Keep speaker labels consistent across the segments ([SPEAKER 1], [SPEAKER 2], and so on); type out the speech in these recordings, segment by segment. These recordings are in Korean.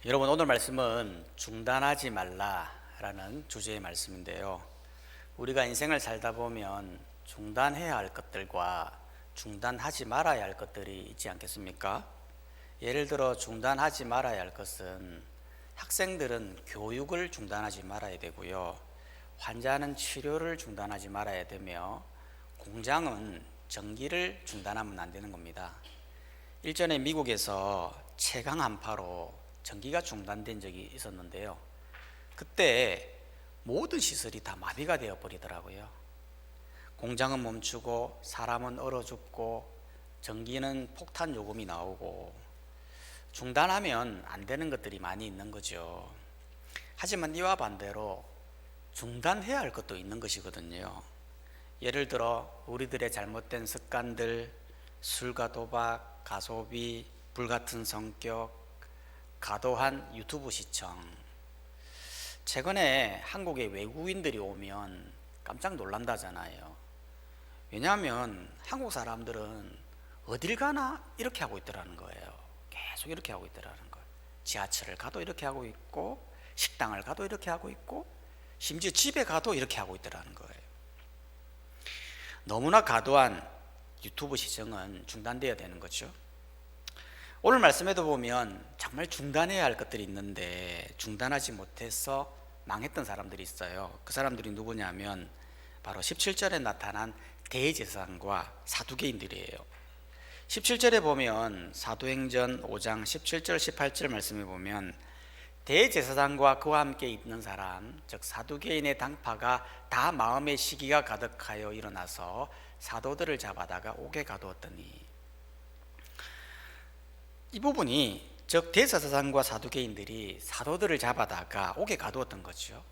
[SPEAKER 1] 여러분, 오늘 말씀은 중단하지 말라라는 주제의 말씀인데요. 우리가 인생을 살다 보면 중단해야 할 것들과 중단하지 말아야 할 것들이 있지 않겠습니까? 예를 들어 중단하지 말아야 할 것은 학생들은 교육을 중단하지 말아야 되고요. 환자는 치료를 중단하지 말아야 되며 공장은 전기를 중단하면 안 되는 겁니다. 일전에 미국에서 최강 한파로 전기가 중단된 적이 있었는데요. 그때 모든 시설이 다 마비가 되어 버리더라고요. 공장은 멈추고 사람은 얼어 죽고 전기는 폭탄 요금이 나오고 중단하면 안 되는 것들이 많이 있는 거죠. 하지만 이와 반대로 중단해야 할 것도 있는 것이거든요. 예를 들어 우리들의 잘못된 습관들, 술과 도박, 가소비, 불같은 성격, 과도한 유튜브 시청. 최근에 한국에 외국인들이 오면 깜짝 놀란다잖아요. 왜냐하면 한국 사람들은 어딜 가나 이렇게 하고 있더라는 거예요. 계속 이렇게 하고 있더라는 거예요. 지하철을 가도 이렇게 하고 있고, 식당을 가도 이렇게 하고 있고, 심지어 집에 가도 이렇게 하고 있더라는 거예요. 너무나 과도한 유튜브 시청은 중단되어야 되는 거죠. 오늘 말씀에도 보면 정말 중단해야 할 것들이 있는데 중단하지 못해서 망했던 사람들이 있어요. 그 사람들이 누구냐면 바로 17절에 나타난 대제사장과 사두개인들이에요. 17절에 보면 사도행전 5장 17절 18절 말씀에 보면 대제사장과 그와 함께 있는 사람, 즉 사두개인의 당파가 다 마음의 시기가 가득하여 일어나서 사도들을 잡아다가 옥에 가두었더니, 이 부분이 즉 대제사장과 사두개인들이 사도들을 잡아다가 옥에 가두었던 거죠.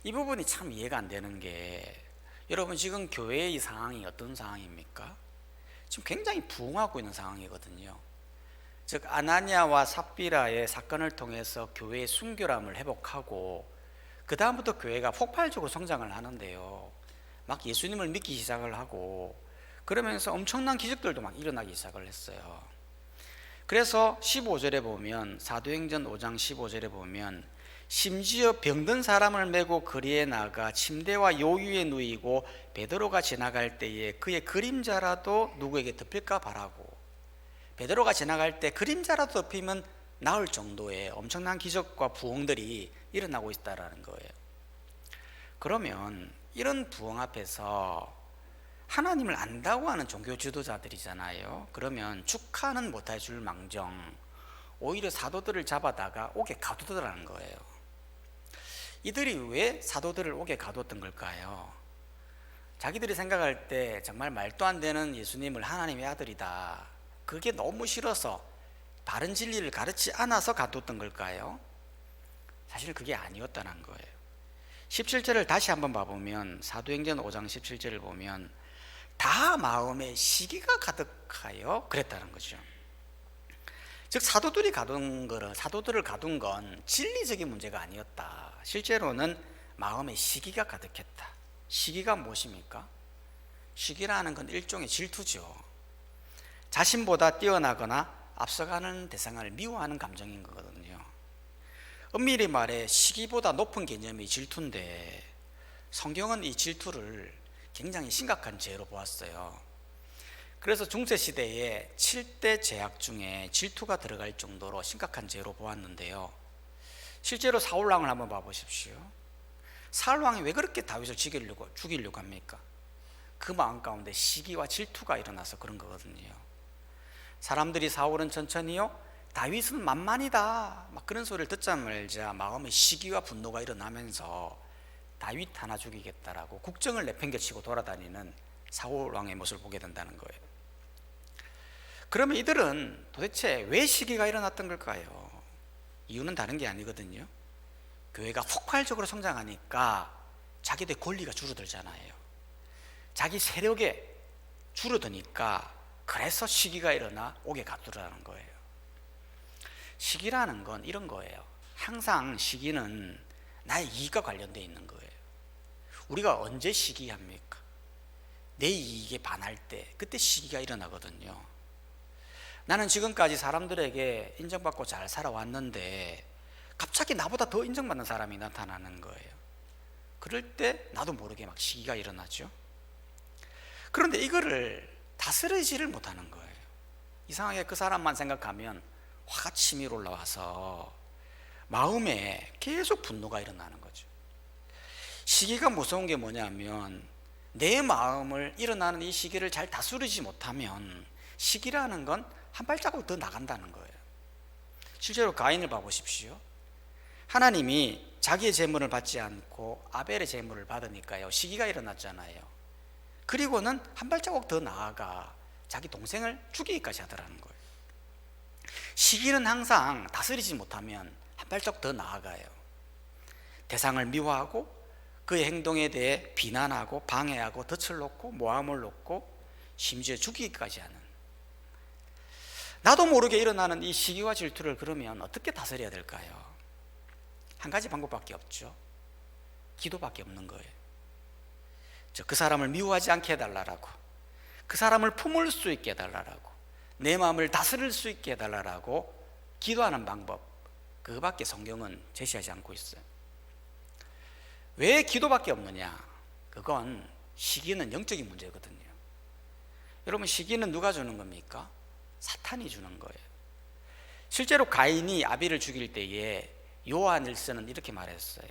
[SPEAKER 1] 이 부분이 참 이해가 안 되는 게, 여러분 지금 교회의 이 상황이 어떤 상황입니까? 지금 굉장히 부흥하고 있는 상황이거든요. 즉 아나니아와 삽비라의 사건을 통해서 교회의 순결함을 회복하고 그 다음부터 교회가 폭발적으로 성장을 하는데요. 막 예수님을 믿기 시작을 하고 그러면서 엄청난 기적들도 막 일어나기 시작을 했어요. 그래서 15절에 보면 사도행전 5장 15절에 보면 심지어 병든 사람을 메고 거리에 나가 침대와 요유에 누이고 베드로가 지나갈 때에 그의 그림자라도 누구에게 덮일까 바라고, 베드로가 지나갈 때 그림자라도 덮이면 나을 정도의 엄청난 기적과 부흥들이 일어나고 있다는 거예요. 그러면 이런 부흥 앞에서 하나님을 안다고 하는 종교 지도자들이잖아요. 그러면 축하는 못할 줄 망정 오히려 사도들을 잡아다가 옥에 가두더라는 거예요. 이들이 왜 사도들을 옥에 가두었던 걸까요? 자기들이 생각할 때 정말 말도 안 되는 예수님을 하나님의 아들이다, 그게 너무 싫어서 바른 진리를 가르치지 않아서 가두었던 걸까요? 사실 그게 아니었다는 거예요. 17절을 다시 한번 봐보면 사도행전 5장 17절을 보면 다 마음에 시기가 가득하여 그랬다는 거죠. 즉 사도들을 가둔 건 진리적인 문제가 아니었다. 실제로는 마음에 시기가 가득했다. 시기가 무엇입니까? 시기라는 건 일종의 질투죠. 자신보다 뛰어나거나 앞서가는 대상을 미워하는 감정인 거거든요. 엄밀히 말해 시기보다 높은 개념이 질투인데 성경은 이 질투를 굉장히 심각한 죄로 보았어요. 그래서 중세시대에 7대 죄악 중에 질투가 들어갈 정도로 심각한 죄로 보았는데요. 실제로 사울왕을 한번 봐보십시오. 사울왕이 왜 그렇게 다윗을 죽이려고 합니까? 그 마음 가운데 시기와 질투가 일어나서 그런 거거든요. 사람들이 사울은 천천히요, 다윗은 만만이다, 막 그런 소리를 듣자마자 마음에 시기와 분노가 일어나면서 다윗 하나 죽이겠다라고 국정을 내팽개치고 돌아다니는 사울 왕의 모습을 보게 된다는 거예요. 그러면 이들은 도대체 왜 시기가 일어났던 걸까요? 이유는 다른 게 아니거든요. 교회가 폭발적으로 성장하니까 자기들 권리가 줄어들잖아요. 자기 세력에 줄어드니까 그래서 시기가 일어나 옥에 가두라는 거예요. 시기라는 건 이런 거예요. 항상 시기는 나의 이익과 관련되어 있는 거예요. 우리가 언제 시기합니까? 내 이익에 반할 때, 그때 시기가 일어나거든요. 나는 지금까지 사람들에게 인정받고 잘 살아왔는데 갑자기 나보다 더 인정받는 사람이 나타나는 거예요. 그럴 때 나도 모르게 막 시기가 일어나죠. 그런데 이거를 다스리지를 못하는 거예요. 이상하게 그 사람만 생각하면 화가 치밀어 올라와서 마음에 계속 분노가 일어나는 거죠. 시기가 무서운 게 뭐냐면 내 마음을 일어나는 이 시기를 잘 다스리지 못하면 시기라는 건 한 발자국 더 나간다는 거예요. 실제로 가인을 봐보십시오. 하나님이 자기의 재물을 받지 않고 아벨의 재물을 받으니까요, 시기가 일어났잖아요. 그리고는 한 발자국 더 나아가 자기 동생을 죽이기까지 하더라는 거예요. 시기는 항상 다스리지 못하면 한 발자국 더 나아가요. 대상을 미워하고 그의 행동에 대해 비난하고 방해하고 덫을 놓고 모함을 놓고 심지어 죽이기까지 하는, 나도 모르게 일어나는 이 시기와 질투를 그러면 어떻게 다스려야 될까요? 한 가지 방법밖에 없죠. 기도밖에 없는 거예요. 그 사람을 미워하지 않게 해달라고, 그 사람을 품을 수 있게 해달라고, 내 마음을 다스릴 수 있게 해달라고 기도하는 방법, 그거밖에 성경은 제시하지 않고 있어요. 왜 기도밖에 없느냐? 그건 시기는 영적인 문제거든요. 여러분, 시기는 누가 주는 겁니까? 사탄이 주는 거예요. 실제로 가인이 아벨을 죽일 때에 요한일서는 이렇게 말했어요.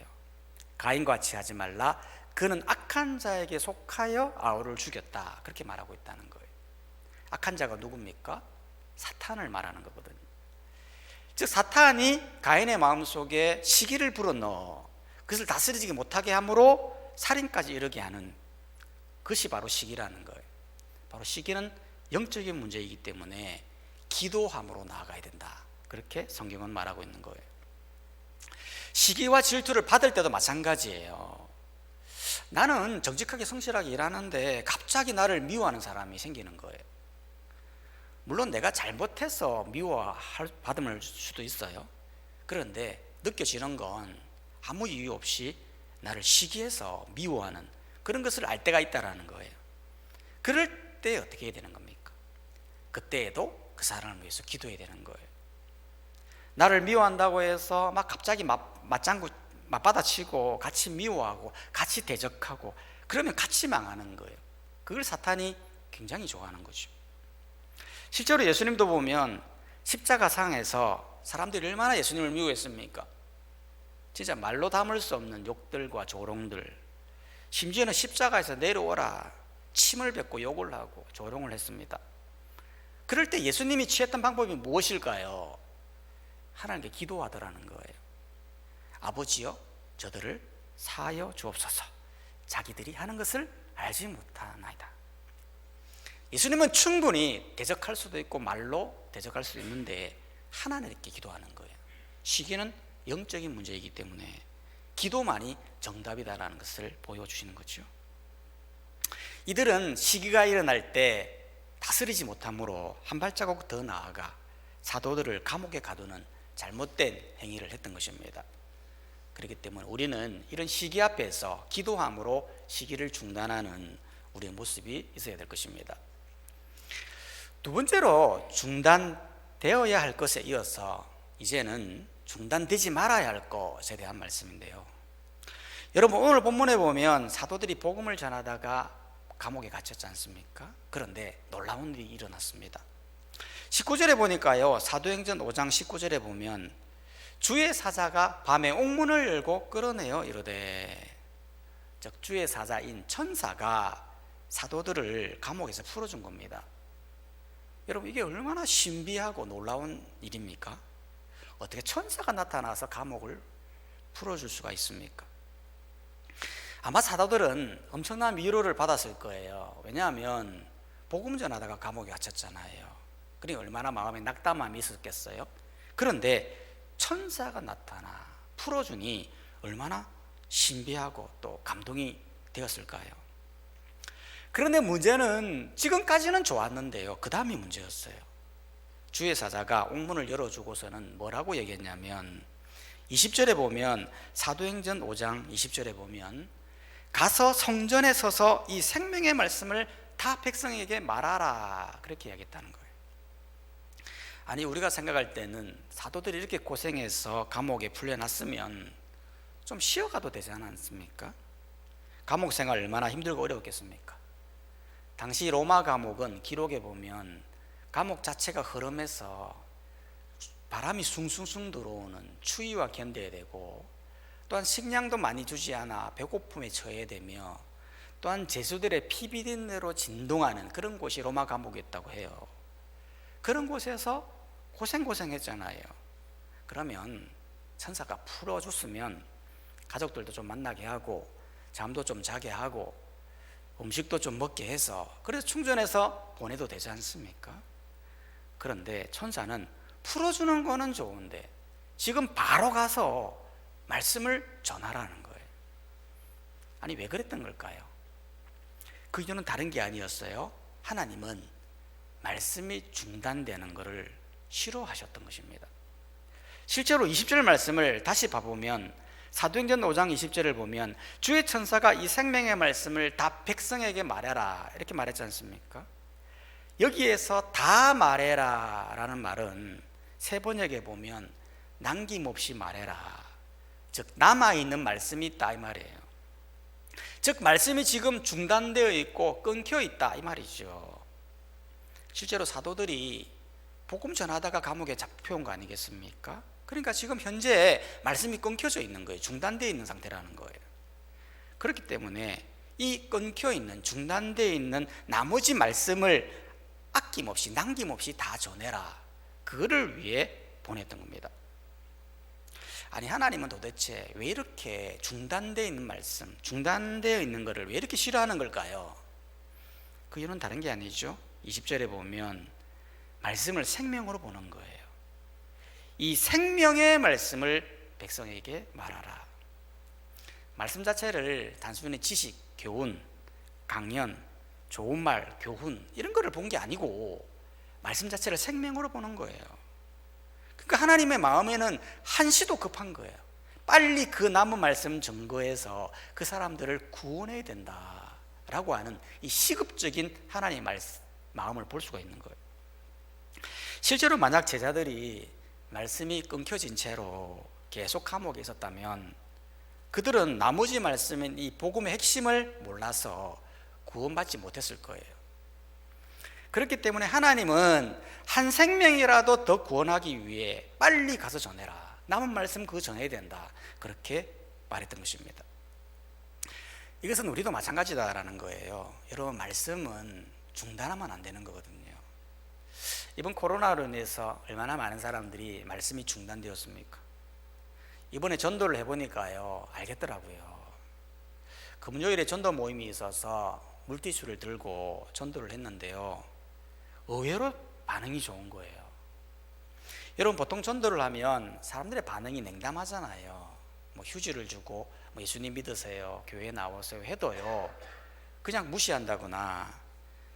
[SPEAKER 1] 가인과 같이 하지 말라. 그는 악한 자에게 속하여 아울을 죽였다. 그렇게 말하고 있다는 거예요. 악한 자가 누굽니까? 사탄을 말하는 거거든요. 즉 사탄이 가인의 마음속에 시기를 불어넣어 그것을 다스리지 못하게 함으로 살인까지 이르게 하는 것이 바로 시기라는 거예요. 바로 시기는 영적인 문제이기 때문에 기도함으로 나아가야 된다. 그렇게 성경은 말하고 있는 거예요. 시기와 질투를 받을 때도 마찬가지예요. 나는 정직하게 성실하게 일하는데 갑자기 나를 미워하는 사람이 생기는 거예요. 물론 내가 잘못해서 미워받을 수도 있어요. 그런데 느껴지는 건 아무 이유 없이 나를 시기해서 미워하는 그런 것을 알 때가 있다는 거예요. 그럴 때 어떻게 해야 되는 겁니까? 그때에도 그 사람을 위해서 기도해야 되는 거예요. 나를 미워한다고 해서 막 갑자기 맞받아치고 같이 미워하고 같이 대적하고 그러면 같이 망하는 거예요. 그걸 사탄이 굉장히 좋아하는 거죠. 실제로 예수님도 보면 십자가상에서 사람들이 얼마나 예수님을 미워했습니까? 진짜 말로 담을 수 없는 욕들과 조롱들, 심지어는 십자가에서 내려오라 침을 뱉고 욕을 하고 조롱을 했습니다. 그럴 때 예수님이 취했던 방법이 무엇일까요? 하나님께 기도하더라는 거예요. 아버지여, 저들을 사하여 주옵소서. 자기들이 하는 것을 알지 못하나이다. 예수님은 충분히 대적할 수도 있고 말로 대적할 수도 있는데 하나님께 기도하는 거예요. 시기는 영적인 문제이기 때문에 기도만이 정답이다라는 것을 보여주시는 거죠. 이들은 시기가 일어날 때 다스리지 못함으로 한 발자국 더 나아가 사도들을 감옥에 가두는 잘못된 행위를 했던 것입니다. 그렇기 때문에 우리는 이런 시기 앞에서 기도함으로 시기를 중단하는 우리의 모습이 있어야 될 것입니다. 두 번째로 중단되어야 할 것에 이어서 이제는 중단되지 말아야 할 것에 대한 말씀인데요. 여러분, 오늘 본문에 보면 사도들이 복음을 전하다가 감옥에 갇혔지 않습니까? 그런데 놀라운 일이 일어났습니다. 19절에 보니까요, 사도행전 5장 19절에 보면 주의 사자가 밤에 옥문을 열고 끌어내어 이르되, 즉 주의 사자인 천사가 사도들을 감옥에서 풀어준 겁니다. 여러분, 이게 얼마나 신비하고 놀라운 일입니까? 어떻게 천사가 나타나서 감옥을 풀어줄 수가 있습니까? 아마 사도들은 엄청난 위로를 받았을 거예요. 왜냐하면 복음 전하다가 감옥에 갇혔잖아요. 그러니 얼마나 마음에 낙담함이 있었겠어요. 그런데 천사가 나타나 풀어주니 얼마나 신비하고 또 감동이 되었을까요? 그런데 문제는 지금까지는 좋았는데요, 그 다음이 문제였어요. 주의 사자가 옥문을 열어주고서는 뭐라고 얘기했냐면 20절에 보면, 사도행전 5장 20절에 보면 가서 성전에 서서 이 생명의 말씀을 다 백성에게 말하라, 그렇게 이야기했다는 거예요. 아니, 우리가 생각할 때는 사도들이 이렇게 고생해서 감옥에 풀려났으면 좀 쉬어가도 되지 않았습니까? 감옥 생활 얼마나 힘들고 어려웠겠습니까? 당시 로마 감옥은 기록에 보면 감옥 자체가 흐름해서 바람이 숭숭숭 들어오는 추위와 견뎌야 되고, 또한 식량도 많이 주지 않아 배고픔에 처해야 되며, 또한 죄수들의 피비린내로 진동하는 그런 곳이 로마 감옥이었다고 해요. 그런 곳에서 고생했잖아요. 그러면 천사가 풀어줬으면 가족들도 좀 만나게 하고, 잠도 좀 자게 하고, 음식도 좀 먹게 해서, 그래서 충전해서 보내도 되지 않습니까? 그런데 천사는 풀어주는 거는 좋은데 지금 바로 가서 말씀을 전하라는 거예요. 아니, 왜 그랬던 걸까요? 그 이유는 다른 게 아니었어요. 하나님은 말씀이 중단되는 것을 싫어하셨던 것입니다. 실제로 20절 말씀을 다시 봐보면, 사도행전 5장 20절을 보면 주의 천사가 이 생명의 말씀을 다 백성에게 말해라 이렇게 말했지 않습니까? 여기에서 다 말해라 라는 말은 세 번역에 보면 남김없이 말해라, 즉 남아있는 말씀이 있다 이 말이에요. 즉 말씀이 지금 중단되어 있고 끊겨 있다 이 말이죠. 실제로 사도들이 복음 전하다가 감옥에 잡혀온 거 아니겠습니까? 그러니까 지금 현재 말씀이 끊겨져 있는 거예요. 중단되어 있는 상태라는 거예요. 그렇기 때문에 이 끊겨 있는, 중단되어 있는 나머지 말씀을 아낌없이 남김없이 다 전해라, 그거를 위해 보냈던 겁니다. 아니, 하나님은 도대체 왜 이렇게 중단되어 있는 말씀, 중단되어 있는 것을 왜 이렇게 싫어하는 걸까요? 그 이유는 다른 게 아니죠. 20절에 보면 말씀을 생명으로 보는 거예요. 이 생명의 말씀을 백성에게 말하라. 말씀 자체를 단순히 지식, 교훈, 강연, 좋은 말, 교훈 이런 거를 본 게 아니고 말씀 자체를 생명으로 보는 거예요. 그러니까 하나님의 마음에는 한시도 급한 거예요. 빨리 그 남은 말씀 증거해서 그 사람들을 구원해야 된다라고 하는 이 시급적인 하나님의 마음을 볼 수가 있는 거예요. 실제로 만약 제자들이 말씀이 끊겨진 채로 계속 감옥에 있었다면 그들은 나머지 말씀인 이 복음의 핵심을 몰라서 구원받지 못했을 거예요. 그렇기 때문에 하나님은 한 생명이라도 더 구원하기 위해 빨리 가서 전해라, 남은 말씀 그거 전해야 된다, 그렇게 말했던 것입니다. 이것은 우리도 마찬가지다라는 거예요. 여러분, 말씀은 중단하면 안 되는 거거든요. 이번 코로나로 인해서 얼마나 많은 사람들이 말씀이 중단되었습니까? 이번에 전도를 해보니까요, 알겠더라고요. 금요일에 전도 모임이 있어서 물티슈를 들고 전도를 했는데요, 의외로 반응이 좋은 거예요. 여러분, 보통 전도를 하면 사람들의 반응이 냉담하잖아요. 뭐 휴지를 주고 뭐 예수님 믿으세요, 교회 나오세요 해도요, 그냥 무시한다거나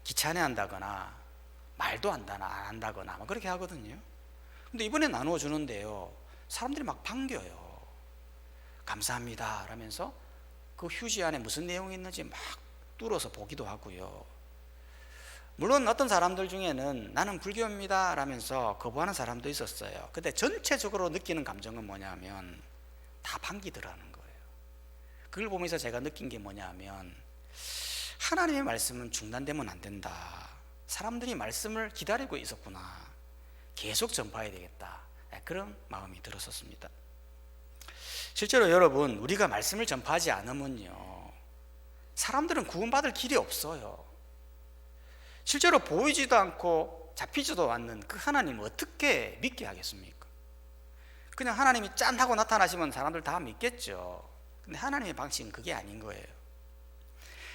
[SPEAKER 1] 귀찮아한다거나 말도 안 한다거나 그렇게 하거든요. 근데 이번에 나누어 주는데요, 사람들이 막 반겨요. 감사합니다 라면서 그 휴지 안에 무슨 내용이 있는지 막 뚫어서 보기도 하고요. 물론 어떤 사람들 중에는 나는 불교입니다 라면서 거부하는 사람도 있었어요. 근데 전체적으로 느끼는 감정은 뭐냐면 다 반기더라는 거예요. 그걸 보면서 제가 느낀 게 뭐냐면, 하나님의 말씀은 중단되면 안 된다, 사람들이 말씀을 기다리고 있었구나, 계속 전파해야 되겠다, 그런 마음이 들었었습니다. 실제로 여러분, 우리가 말씀을 전파하지 않으면요, 사람들은 구원받을 길이 없어요. 실제로 보이지도 않고 잡히지도 않는 그 하나님을 어떻게 믿게 하겠습니까? 그냥 하나님이 짠 하고 나타나시면 사람들 다 믿겠죠. 근데 하나님의 방식은 그게 아닌 거예요.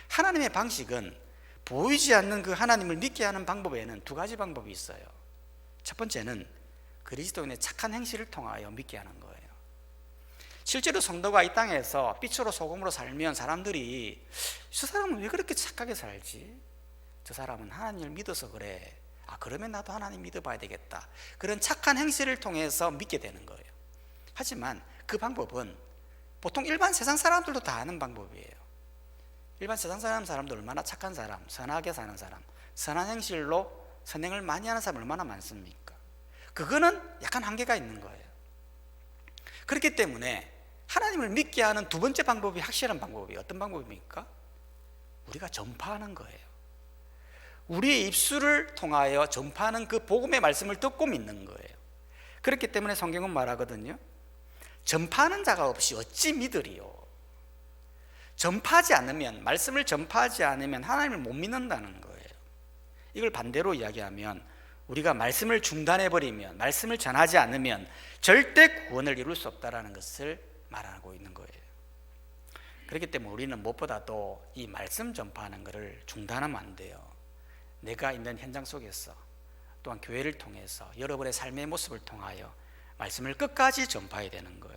[SPEAKER 1] 하나님의 방식은 보이지 않는 그 하나님을 믿게 하는 방법에는 두 가지 방법이 있어요. 첫 번째는 그리스도인의 착한 행실을 통하여 믿게 하는 거예요. 실제로 성도가 이 땅에서 빛으로 소금으로 살면 사람들이 저 사람은 왜 그렇게 착하게 살지? 저 사람은 하나님을 믿어서 그래. 그러면 나도 하나님 믿어봐야 되겠다. 그런 착한 행실을 통해서 믿게 되는 거예요. 하지만 그 방법은 보통 일반 세상 사람들도 다 아는 방법이에요. 일반 세상 사람들 얼마나 착한 사람, 선하게 사는 사람, 선한 행실로 선행을 많이 하는 사람 얼마나 많습니까? 그거는 약간 한계가 있는 거예요. 그렇기 때문에 하나님을 믿게 하는 두 번째 방법이 확실한 방법이 어떤 방법입니까? 우리가 전파하는 거예요. 우리의 입술을 통하여 전파하는 그 복음의 말씀을 듣고 믿는 거예요. 그렇기 때문에 성경은 말하거든요. 전파하는 자가 없이 어찌 믿으리요? 전파하지 않으면, 말씀을 전파하지 않으면 하나님을 못 믿는다는 거예요. 이걸 반대로 이야기하면 우리가 말씀을 중단해버리면, 말씀을 전하지 않으면 절대 구원을 이룰 수 없다는 것을 말하고 있는 거예요. 그렇기 때문에 우리는 무엇보다도 이 말씀 전파하는 것을 중단하면 안 돼요. 내가 있는 현장 속에서 또한 교회를 통해서 여러분의 삶의 모습을 통하여 말씀을 끝까지 전파해야 되는 거예요.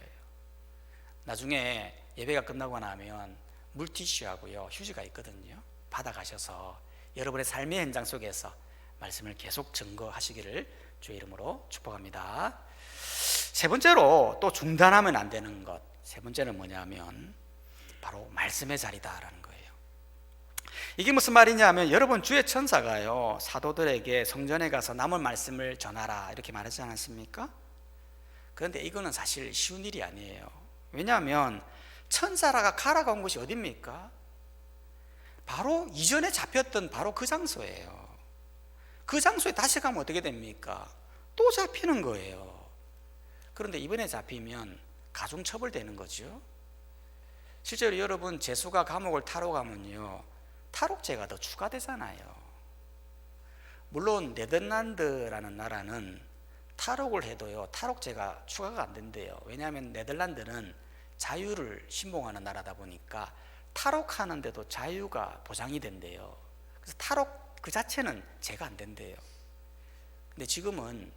[SPEAKER 1] 나중에 예배가 끝나고 나면 물티슈하고요 휴지가 있거든요. 받아가셔서 여러분의 삶의 현장 속에서 말씀을 계속 증거하시기를 주의 이름으로 축복합니다. 세 번째로 또 중단하면 안 되는 것, 세 번째는 뭐냐면 바로 말씀의 자리다라는 거예요. 이게 무슨 말이냐면 여러분, 주의 천사가요 사도들에게 성전에 가서 남은 말씀을 전하라 이렇게 말하지 않았습니까? 그런데 이거는 사실 쉬운 일이 아니에요. 왜냐하면 천사라가 가라고 한 곳이 어딥니까? 바로 이전에 잡혔던 바로 그 장소예요. 그 장소에 다시 가면 어떻게 됩니까? 또 잡히는 거예요. 그런데 이번에 잡히면 가중처벌되는 거죠. 실제로 여러분, 죄수가 감옥을 타러 가면요 탈옥죄가 더 추가되잖아요. 물론 네덜란드라는 나라는 탈옥을 해도요 탈옥죄가 추가가 안 된대요. 왜냐하면 네덜란드는 자유를 신봉하는 나라다 보니까 탈옥하는데도 자유가 보장이 된대요. 그래서 탈옥 그 자체는 죄가 안 된대요. 근데 지금은,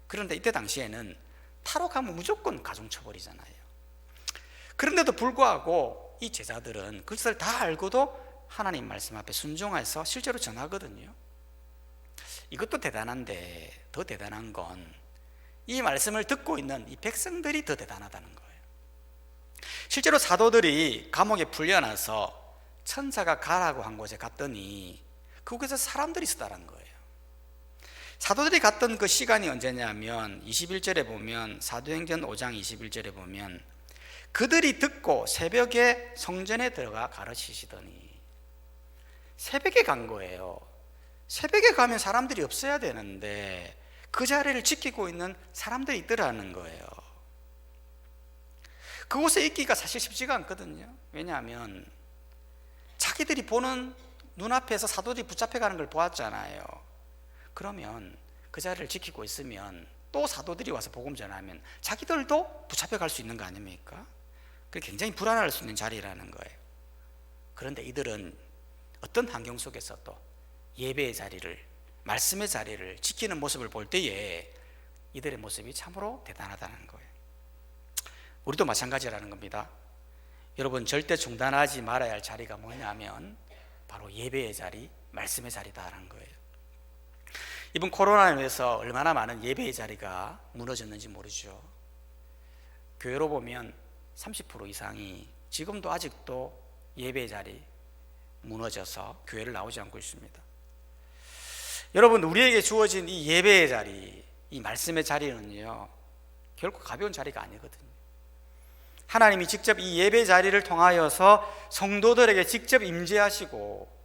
[SPEAKER 1] 그런데 이때 당시에는 탈옥하면 무조건 가중처벌이잖아요. 그런데도 불구하고 이 제자들은 그것을 다 알고도 하나님 말씀 앞에 순종해서 실제로 전하거든요. 이것도 대단한데 더 대단한 건 이 말씀을 듣고 있는 이 백성들이 더 대단하다는 거예요. 실제로 사도들이 감옥에 풀려나서 천사가 가라고 한 곳에 갔더니 그곳에서 사람들이 있었다는 거예요. 사도들이 갔던 그 시간이 언제냐면 21절에 보면, 사도행전 5장 21절에 보면 그들이 듣고 새벽에 성전에 들어가 가르치시더니, 새벽에 간 거예요. 새벽에 가면 사람들이 없어야 되는데 그 자리를 지키고 있는 사람들이 있더라는 거예요. 그곳에 있기가 사실 쉽지가 않거든요. 왜냐하면 자기들이 보는 눈앞에서 사도들이 붙잡혀가는 걸 보았잖아요. 그러면 그 자리를 지키고 있으면 또 사도들이 와서 복음 전하면 자기들도 붙잡혀갈 수 있는 거 아닙니까? 그게 굉장히 불안할 수 있는 자리라는 거예요. 그런데 이들은 어떤 환경 속에서도 예배의 자리를, 말씀의 자리를 지키는 모습을 볼 때에 이들의 모습이 참으로 대단하다는 거예요. 우리도 마찬가지라는 겁니다. 여러분, 절대 중단하지 말아야 할 자리가 뭐냐면 바로 예배의 자리, 말씀의 자리다라는 거예요. 이번 코로나로 인해서 얼마나 많은 예배의 자리가 무너졌는지 모르죠. 교회로 보면 30% 이상이 지금도 아직도 예배의 자리 무너져서 교회를 나오지 않고 있습니다. 여러분, 우리에게 주어진 이 예배의 자리, 이 말씀의 자리는요 결코 가벼운 자리가 아니거든요. 하나님이 직접 이 예배 자리를 통하여서 성도들에게 직접 임재하시고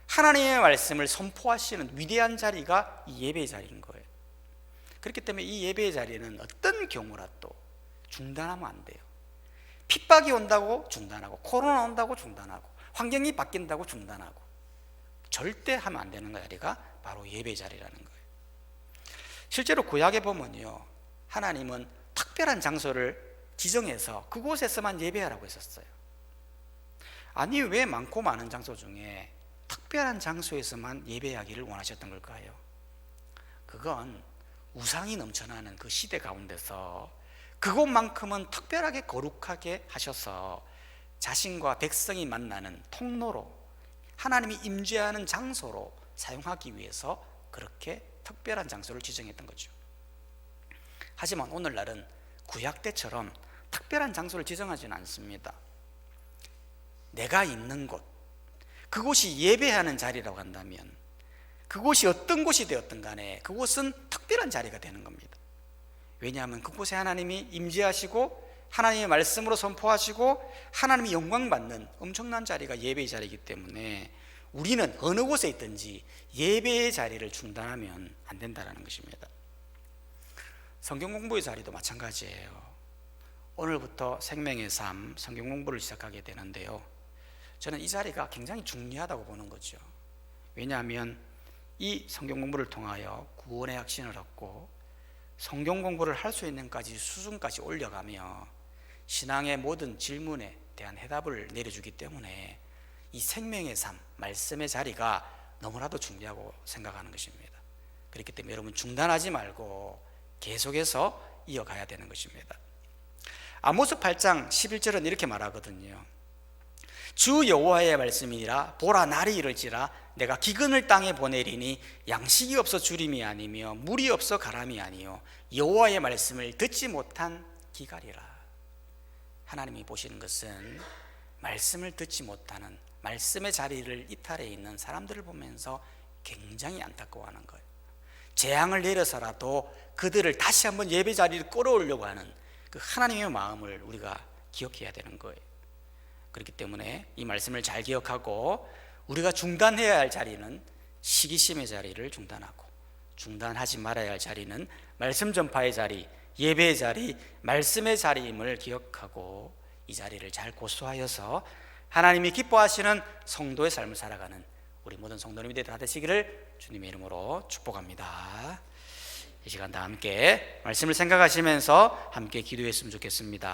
[SPEAKER 1] 하나님의 말씀을 선포하시는 위대한 자리가 이 예배의 자리인 거예요. 그렇기 때문에 이 예배의 자리는 어떤 경우라도 중단하면 안 돼요. 핍박이 온다고 중단하고, 코로나 온다고 중단하고, 환경이 바뀐다고 중단하고, 절대 하면 안 되는 자리가 바로 예배 자리라는 거예요. 실제로 구약에 보면요 하나님은 특별한 장소를 지정해서 그곳에서만 예배하라고 했었어요. 아니, 왜 많고 많은 장소 중에 특별한 장소에서만 예배하기를 원하셨던 걸까요? 그건 우상이 넘쳐나는 그 시대 가운데서 그곳만큼은 특별하게 거룩하게 하셔서 자신과 백성이 만나는 통로로, 하나님이 임재하는 장소로 사용하기 위해서 그렇게 특별한 장소를 지정했던 거죠. 하지만 오늘날은 구약 때처럼 특별한 장소를 지정하지는 않습니다. 내가 있는 곳, 그곳이 예배하는 자리라고 한다면 그곳이 어떤 곳이 되었든 간에 그곳은 특별한 자리가 되는 겁니다. 왜냐하면 그곳에 하나님이 임재하시고 하나님의 말씀으로 선포하시고 하나님이 영광 받는 엄청난 자리가 예배의 자리이기 때문에 우리는 어느 곳에 있든지 예배의 자리를 중단하면 안 된다는 것입니다. 성경 공부의 자리도 마찬가지예요. 오늘부터 생명의 삶 성경 공부를 시작하게 되는데요, 저는 이 자리가 굉장히 중요하다고 보는 거죠. 왜냐하면 이 성경 공부를 통하여 구원의 확신을 얻고 성경 공부를 할 수 있는까지 수준까지 올려가며 신앙의 모든 질문에 대한 해답을 내려주기 때문에 이 생명의 삶, 말씀의 자리가 너무나도 중요하고 생각하는 것입니다. 그렇기 때문에 여러분 중단하지 말고 계속해서 이어가야 되는 것입니다. 아모스 8장 11절은 이렇게 말하거든요. 주 여호와의 말씀이니라. 보라, 날이 이를지라 내가 기근을 땅에 보내리니 양식이 없어 주림이 아니며 물이 없어 가람이 아니요 여호와의 말씀을 듣지 못한 기갈이라. 하나님이 보시는 것은 말씀을 듣지 못하는, 말씀의 자리를 이탈해 있는 사람들을 보면서 굉장히 안타까워하는 거예요. 재앙을 내려서라도 그들을 다시 한번 예배 자리를 끌어오려고 하는 그 하나님의 마음을 우리가 기억해야 되는 거예요. 그렇기 때문에 이 말씀을 잘 기억하고 우리가 중단해야 할 자리는 시기심의 자리를 중단하고, 중단하지 말아야 할 자리는 말씀 전파의 자리, 예배의 자리, 말씀의 자리임을 기억하고 이 자리를 잘 고수하여서 하나님이 기뻐하시는 성도의 삶을 살아가는 우리 모든 성도님이 다 되시기를 주님의 이름으로 축복합니다. 이 시간 다 함께 말씀을 생각하시면서 함께 기도했으면 좋겠습니다.